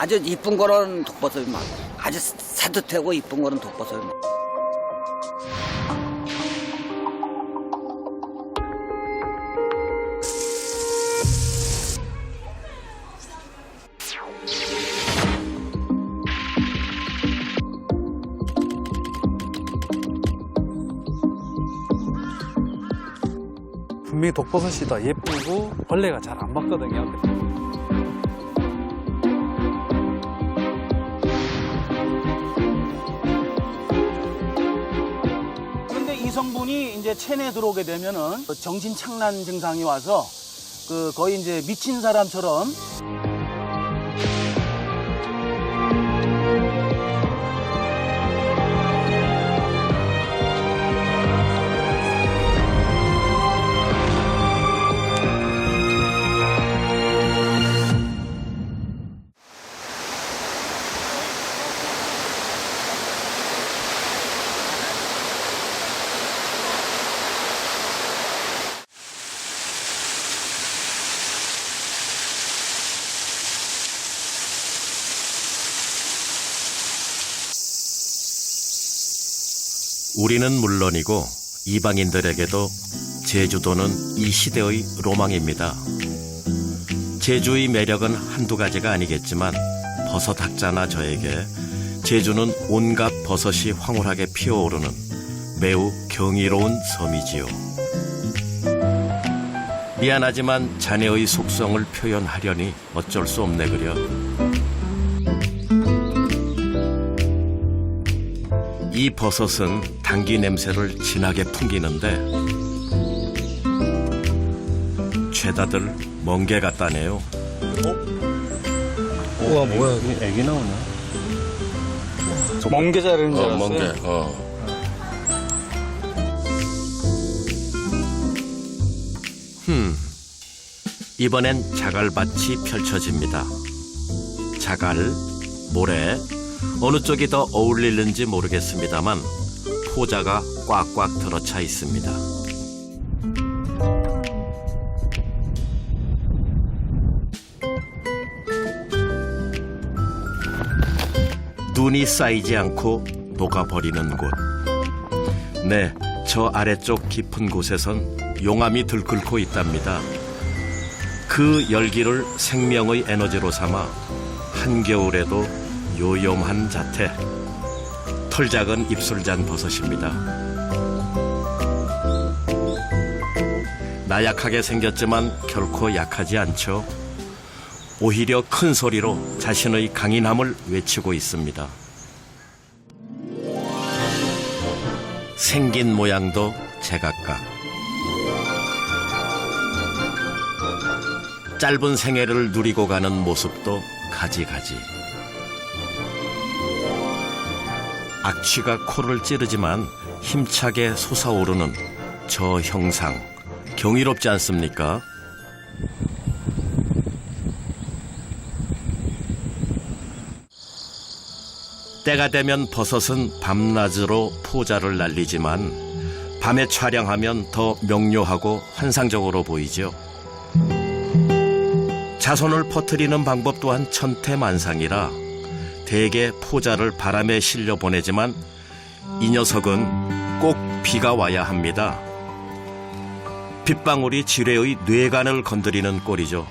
아주 이쁜 거는 독버섯이 많아. 아주 산뜻하고 이쁜 거는 독버섯이 많아. 분명히 독버섯이 더 예쁘고 벌레가 잘 안 받거든요. 그런데 이 성분이 이제 체내에 들어오게 되면은 정신 착란 증상이 와서 거의 이제 미친 사람처럼 우리는 물론이고 이방인들에게도 제주도는 이 시대의 로망입니다. 제주의 매력은 한두 가지가 아니겠지만 버섯 학자나 저에게 제주는 온갖 버섯이 황홀하게 피어오르는 매우 경이로운 섬이지요. 미안하지만 자네의 속성을 표현하려니 어쩔 수 없네 그려. 이 버섯은 당귀 냄새를 진하게 풍기는데 죄다들 멍게 같다네요. 우와 뭐야 이게 애기 나오네. 멍게 자르는 줄 알았어요. 멍게. 이번엔 자갈밭이 펼쳐집니다. 자갈, 모래, 어느 쪽이 더 어울리는지 모르겠습니다만 포자가 꽉꽉 들어차 있습니다. 눈이 쌓이지 않고 녹아버리는 곳. 네, 저 아래쪽 깊은 곳에선 용암이 들끓고 있답니다. 그 열기를 생명의 에너지로 삼아 한겨울에도 요염한 자태, 털 작은 입술잔 버섯입니다. 나약하게 생겼지만 결코 약하지 않죠. 오히려 큰 소리로 자신의 강인함을 외치고 있습니다. 생긴 모양도 제각각. 짧은 생애를 누리고 가는 모습도 가지가지. 악취가 코를 찌르지만 힘차게 솟아오르는 저 형상, 경이롭지 않습니까? 때가 되면 버섯은 밤낮으로 포자를 날리지만 밤에 촬영하면 더 명료하고 환상적으로 보이죠. 자손을 퍼뜨리는 방법 또한 천태만상이라 대개 포자를 바람에 실려 보내지만 이 녀석은 꼭 비가 와야 합니다. 빗방울이 지뢰의 뇌관을 건드리는 꼴이죠.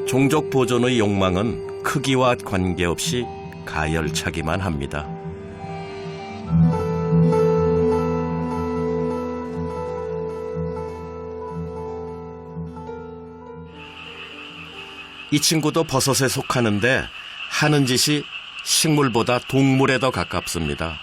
종족 보존의 욕망은 크기와 관계없이 가열차기만 합니다. 이 친구도 버섯에 속하는데 하는 짓이 식물보다 동물에 더 가깝습니다.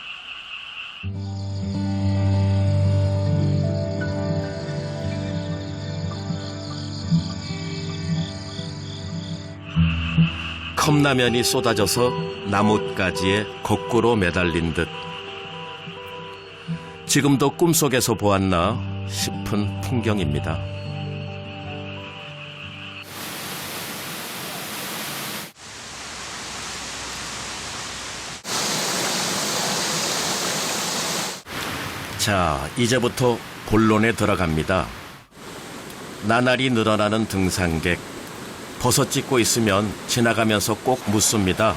컵라면이 쏟아져서 나뭇가지에 거꾸로 매달린 듯 지금도 꿈속에서 보았나 싶은 풍경입니다. 자, 이제부터 본론에 들어갑니다. 나날이 늘어나는 등산객, 버섯 찍고 있으면 지나가면서 꼭 묻습니다.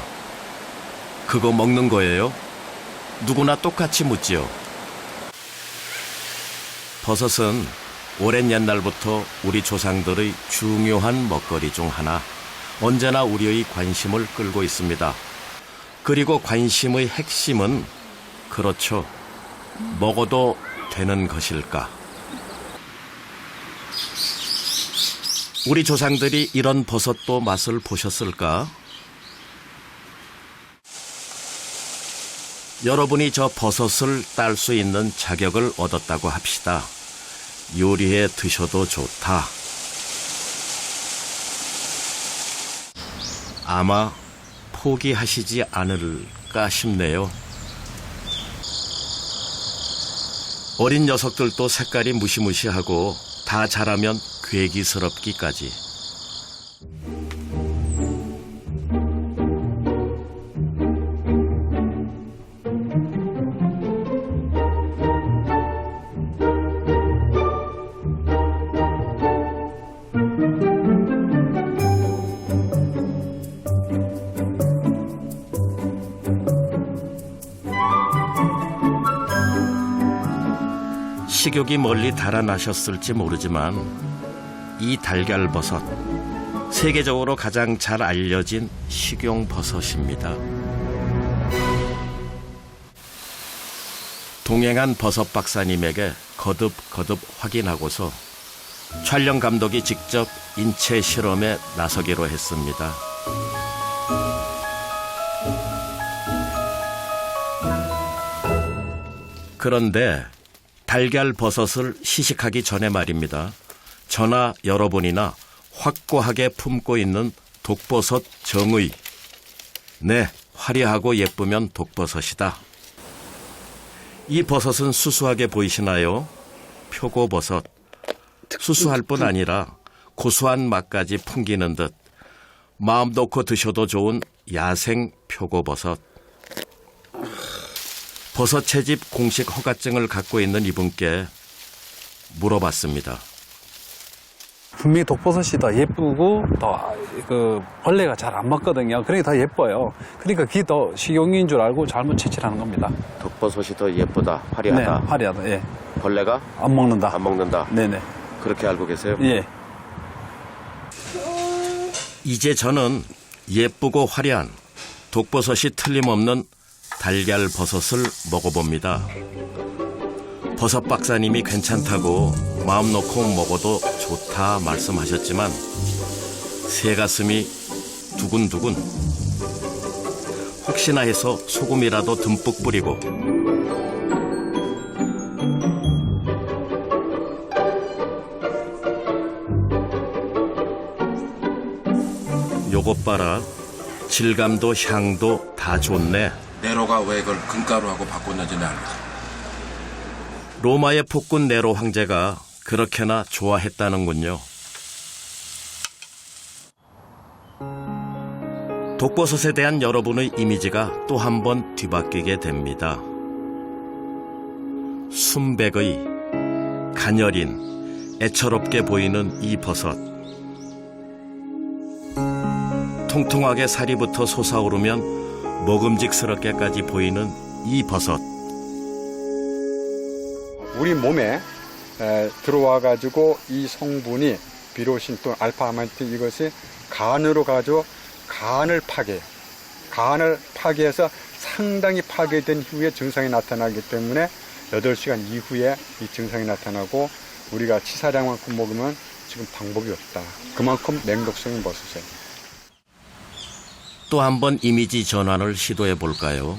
그거 먹는 거예요? 누구나 똑같이 묻지요. 버섯은 오랜 옛날부터 우리 조상들의 중요한 먹거리 중 하나, 언제나 우리의 관심을 끌고 있습니다. 그리고 관심의 핵심은 그렇죠. 먹어도 되는 것일까? 우리 조상들이 이런 버섯도 맛을 보셨을까? 여러분이 저 버섯을 딸 수 있는 자격을 얻었다고 합시다. 요리해 드셔도 좋다. 아마 포기하시지 않을까 싶네요. 어린 녀석들도 색깔이 무시무시하고 다 자라면 괴기스럽기까지. 식욕이 멀리 달아나셨을지 모르지만 이 달걀버섯, 세계적으로 가장 잘 알려진 식용버섯입니다. 동행한 버섯 박사님에게 거듭거듭 확인하고서 촬영 감독이 직접 인체 실험에 나서기로 했습니다. 그런데 달걀 버섯을 시식하기 전에 말입니다. 저나 여러분이나 확고하게 품고 있는 독버섯 정의. 네, 화려하고 예쁘면 독버섯이다. 이 버섯은 수수하게 보이시나요? 표고버섯. 수수할 뿐 아니라 고소한 맛까지 풍기는 듯 마음 놓고 드셔도 좋은 야생 표고버섯. 버섯 채집 공식 허가증을 갖고 있는 이분께 물어봤습니다. 분명히 독버섯이 더 예쁘고 더 벌레가 잘 안 먹거든요. 그러니까 더 예뻐요. 그러니까 그게 더 식용인 줄 알고 잘못 채취하는 겁니다. 독버섯이 더 예쁘다, 화려하다. 네, 화려하다. 예. 벌레가 안 먹는다. 안 먹는다. 네네. 그렇게 알고 계세요? 예. 이제 저는 예쁘고 화려한 독버섯이 틀림없는 달걀 버섯을 먹어봅니다. 버섯 박사님이 괜찮다고 마음 놓고 먹어도 좋다 말씀하셨지만 새가슴이 두근두근. 혹시나 해서 소금이라도 듬뿍 뿌리고 요것 봐라. 질감도 향도 다 좋네. 네로가 왜 그걸 금가루하고 바꿨는지는 알고. 로마의 폭군 네로 황제가 그렇게나 좋아했다는군요. 독버섯에 대한 여러분의 이미지가 또 한 번 뒤바뀌게 됩니다. 순백의 가녀린 애처롭게 보이는 이 버섯. 통통하게 살이부터 솟아오르면 먹음직스럽게까지 보이는 이 버섯. 우리 몸에 들어와 가지고 이 성분이 비로신 또 알파아마틴 이것이 간으로 가지고 간을 파괴해요. 간을 파괴해서 상당히 파괴된 후에 증상이 나타나기 때문에 8시간 이후에 이 증상이 나타나고 우리가 치사량만큼 먹으면 지금 방법이 없다. 그만큼 맹독성인 버섯이에요. 또 한 번 이미지 전환을 시도해 볼까요?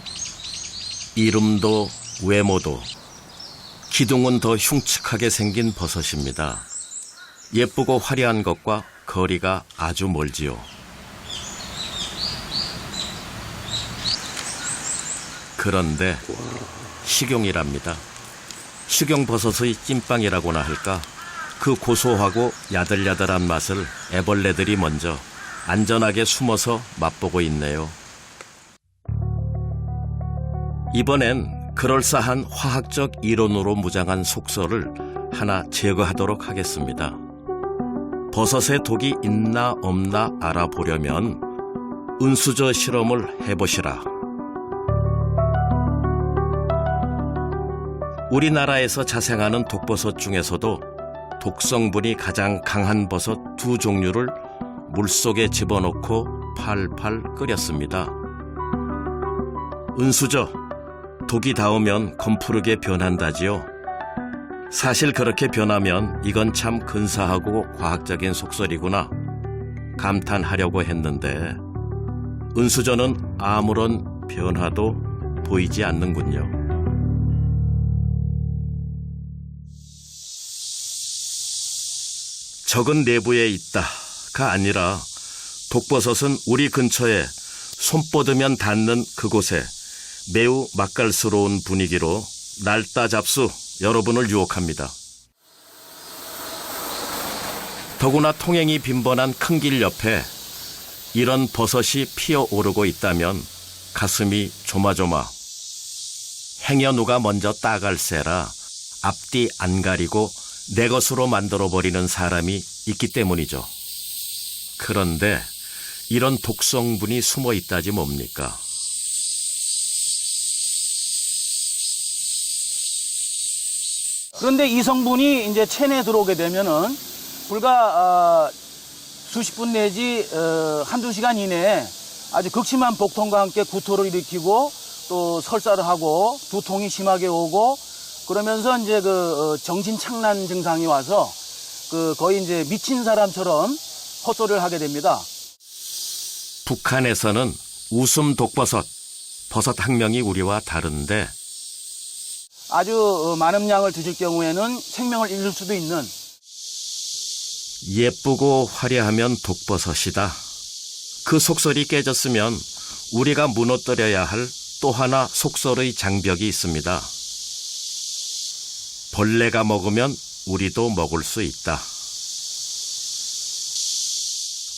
이름도 외모도 기둥은 더 흉측하게 생긴 버섯입니다. 예쁘고 화려한 것과 거리가 아주 멀지요. 그런데 식용이랍니다. 식용버섯의 찐빵이라고나 할까? 그 고소하고 야들야들한 맛을 애벌레들이 먼저 안전하게 숨어서 맛보고 있네요. 이번엔 그럴싸한 화학적 이론으로 무장한 속설을 하나 제거하도록 하겠습니다. 버섯에 독이 있나 없나 알아보려면 은수저 실험을 해보시라. 우리나라에서 자생하는 독버섯 중에서도 독성분이 가장 강한 버섯 두 종류를 물속에 집어넣고 팔팔 끓였습니다. 은수저, 독이 닿으면 검푸르게 변한다지요. 사실 그렇게 변하면 이건 참 근사하고 과학적인 속설이구나 감탄하려고 했는데 은수저는 아무런 변화도 보이지 않는군요. 적은 내부에 있다가 아니라 독버섯은 우리 근처에 손 뻗으면 닿는 그곳에 매우 맛깔스러운 분위기로 날따 잡수 여러분을 유혹합니다. 더구나 통행이 빈번한 큰 길 옆에 이런 버섯이 피어오르고 있다면 가슴이 조마조마. 행여 누가 먼저 따갈세라 앞뒤 안 가리고 내 것으로 만들어버리는 사람이 있기 때문이죠. 그런데 이런 독성분이 숨어 있다지 뭡니까? 그런데 이 성분이 이제 체내에 들어오게 되면은 불과 수십 분 내지 한두 시간 이내에 아주 극심한 복통과 함께 구토를 일으키고 또 설사를 하고 두통이 심하게 오고 그러면서 이제 정신 착란 증상이 와서 거의 이제 미친 사람처럼 헛소리를 하게 됩니다. 북한에서는 웃음 독버섯, 버섯 학명이 우리와 다른데 아주 많은 양을 드실 경우에는 생명을 잃을 수도 있는 예쁘고 화려하면 독버섯이다. 그 속설이 깨졌으면 우리가 무너뜨려야 할 또 하나 속설의 장벽이 있습니다. 벌레가 먹으면 우리도 먹을 수 있다.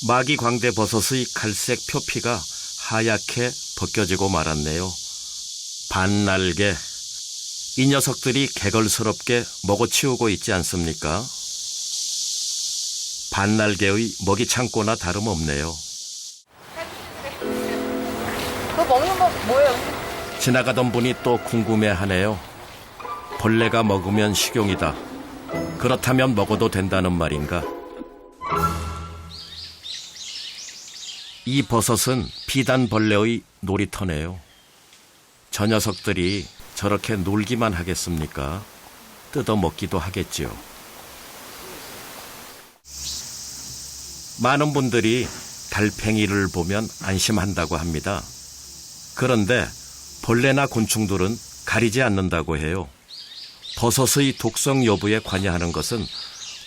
마기광대버섯의 갈색 표피가 하얗게 벗겨지고 말았네요. 반날개, 이 녀석들이 개걸스럽게 먹어치우고 있지 않습니까? 반날개의 먹이 창고나 다름없네요. 그거 먹는 거 뭐예요? 지나가던 분이 또 궁금해하네요. 벌레가 먹으면 식용이다. 그렇다면 먹어도 된다는 말인가? 이 버섯은 비단벌레의 놀이터네요. 저 녀석들이 저렇게 놀기만 하겠습니까? 뜯어먹기도 하겠지요. 많은 분들이 달팽이를 보면 안심한다고 합니다. 그런데 벌레나 곤충들은 가리지 않는다고 해요. 버섯의 독성 여부에 관여하는 것은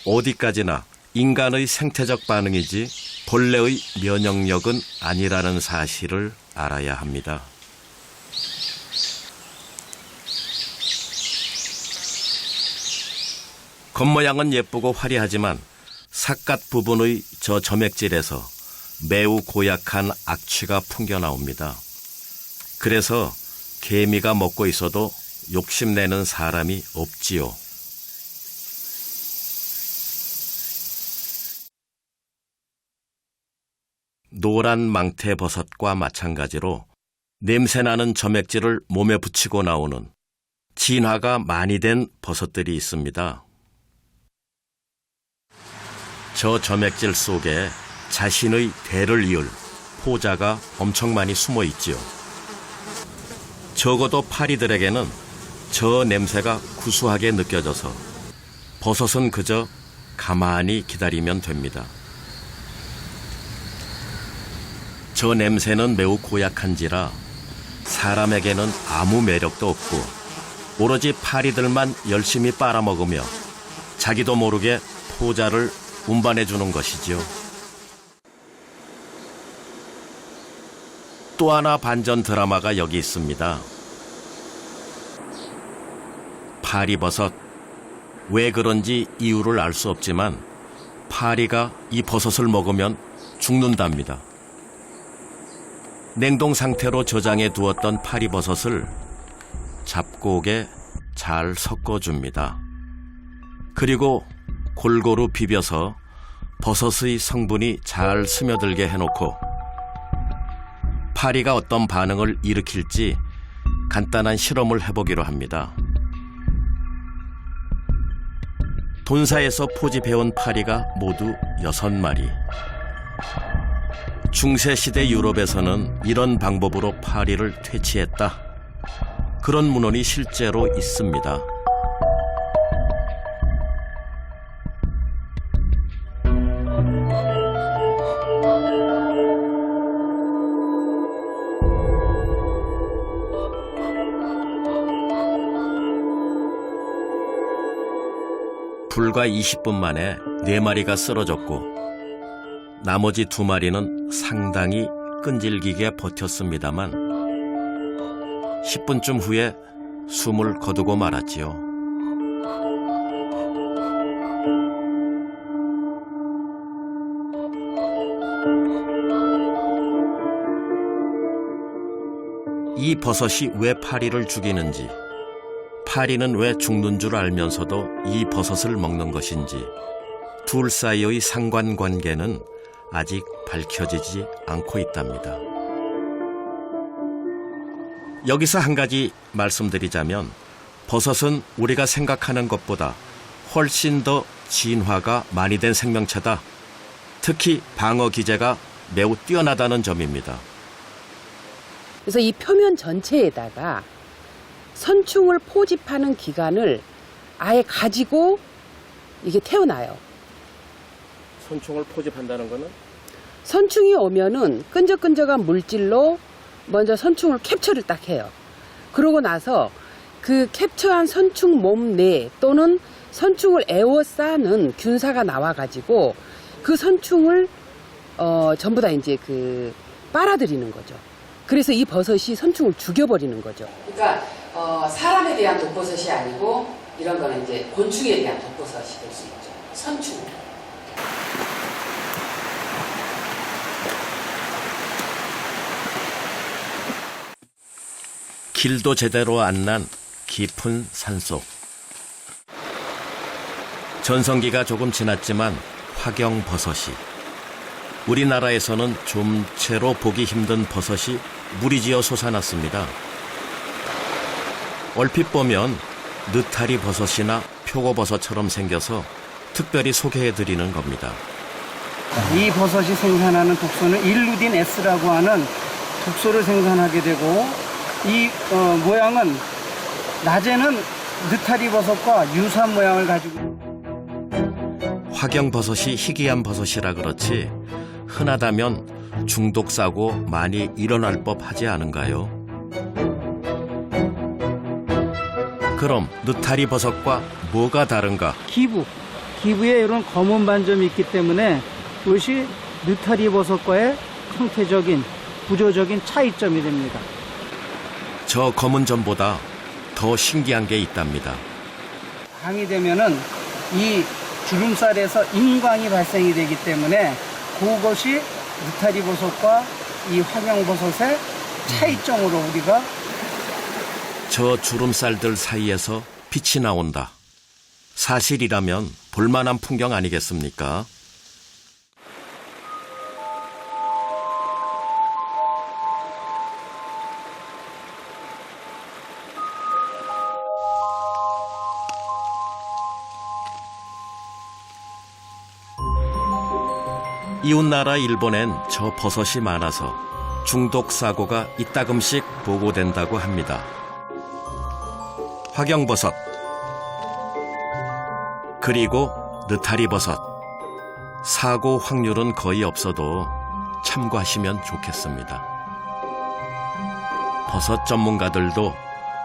어디까지나 인간의 생태적 반응이지 벌레의 면역력은 아니라는 사실을 알아야 합니다. 겉모양은 예쁘고 화려하지만 삿갓 부분의 저 점액질에서 매우 고약한 악취가 풍겨나옵니다. 그래서 개미가 먹고 있어도 욕심내는 사람이 없지요. 노란 망태버섯과 마찬가지로 냄새나는 점액질을 몸에 붙이고 나오는 진화가 많이 된 버섯들이 있습니다. 저 점액질 속에 자신의 대를 이을 포자가 엄청 많이 숨어 있지요. 적어도 파리들에게는 저 냄새가 구수하게 느껴져서 버섯은 그저 가만히 기다리면 됩니다. 저 냄새는 매우 고약한지라 사람에게는 아무 매력도 없고 오로지 파리들만 열심히 빨아먹으며 자기도 모르게 포자를 운반해주는 것이지요. 또 하나 반전 드라마가 여기 있습니다. 파리버섯. 왜 그런지 이유를 알 수 없지만 파리가 이 버섯을 먹으면 죽는답니다. 냉동 상태로 저장해 두었던 파리버섯을 잡곡에 잘 섞어줍니다. 그리고 골고루 비벼서 버섯의 성분이 잘 스며들게 해놓고 파리가 어떤 반응을 일으킬지 간단한 실험을 해보기로 합니다. 돈사에서 포집해온 파리가 모두 6마리. 중세시대 유럽에서는 이런 방법으로 파리를 퇴치했다. 그런 문헌이 실제로 있습니다. 불과 20분 만에 4마리가 쓰러졌고 나머지 2마리는 상당히 끈질기게 버텼습니다만 10분쯤 후에 숨을 거두고 말았지요. 이 버섯이 왜 파리를 죽이는지, 파리는 왜 죽는 줄 알면서도 이 버섯을 먹는 것인지 둘 사이의 상관관계는 아직 밝혀지지 않고 있답니다. 여기서 한 가지 말씀드리자면 버섯은 우리가 생각하는 것보다 훨씬 더 진화가 많이 된 생명체다. 특히 방어 기제가 매우 뛰어나다는 점입니다. 그래서 이 표면 전체에다가 선충을 포집하는 기관을 아예 가지고 이게 태어나요. 선충을 포집한다는 거는? 선충이 오면은 끈적끈적한 물질로 먼저 선충을 캡처를 딱 해요. 그러고 나서 그 캡처한 선충 몸 내 또는 선충을 에워싸는 균사가 나와가지고 그 선충을 전부 다 이제 그 빨아들이는 거죠. 그래서 이 버섯이 선충을 죽여버리는 거죠. 그러니까 사람에 대한 독버섯이 아니고 이런 거는 이제 곤충에 대한 독버섯이 될 수 있죠. 선충. 길도 제대로 안 난 깊은 산속. 전성기가 조금 지났지만 화경버섯이, 우리나라에서는 좀채로 보기 힘든 버섯이 무리지어 솟아났습니다. 얼핏 보면 느타리 버섯이나 표고버섯처럼 생겨서 특별히 소개해드리는 겁니다. 이 버섯이 생산하는 독소는 일루딘 S라고 하는 독소를 생산하게 되고 이 모양은 낮에는 느타리 버섯과 유사한 모양을 가지고 화경버섯이 희귀한 버섯이라 그렇지 흔하다면 중독사고 많이 일어날 법하지 않은가요? 그럼 느타리 버섯과 뭐가 다른가? 기부에 이런 검은 반점이 있기 때문에 그것이 느타리 버섯과의 형태적인 구조적인 차이점이 됩니다. 저 검은 점보다 더 신기한 게 있답니다. 광이 되면은 이 주름살에서 임광이 발생이 되기 때문에 그것이 느타리 버섯과 이 화경버섯의 차이점으로 우리가 저 주름살들 사이에서 빛이 나온다. 사실이라면 볼만한 풍경 아니겠습니까? 이웃나라 일본엔 저 버섯이 많아서 중독 사고가 이따금씩 보고된다고 합니다. 화경버섯, 그리고 느타리버섯. 사고 확률은 거의 없어도 참고하시면 좋겠습니다. 버섯 전문가들도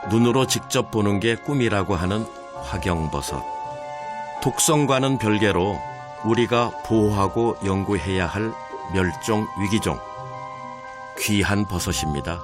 눈으로 직접 보는 게 꿈이라고 하는 화경버섯. 독성과는 별개로 우리가 보호하고 연구해야 할 멸종 위기종, 귀한 버섯입니다.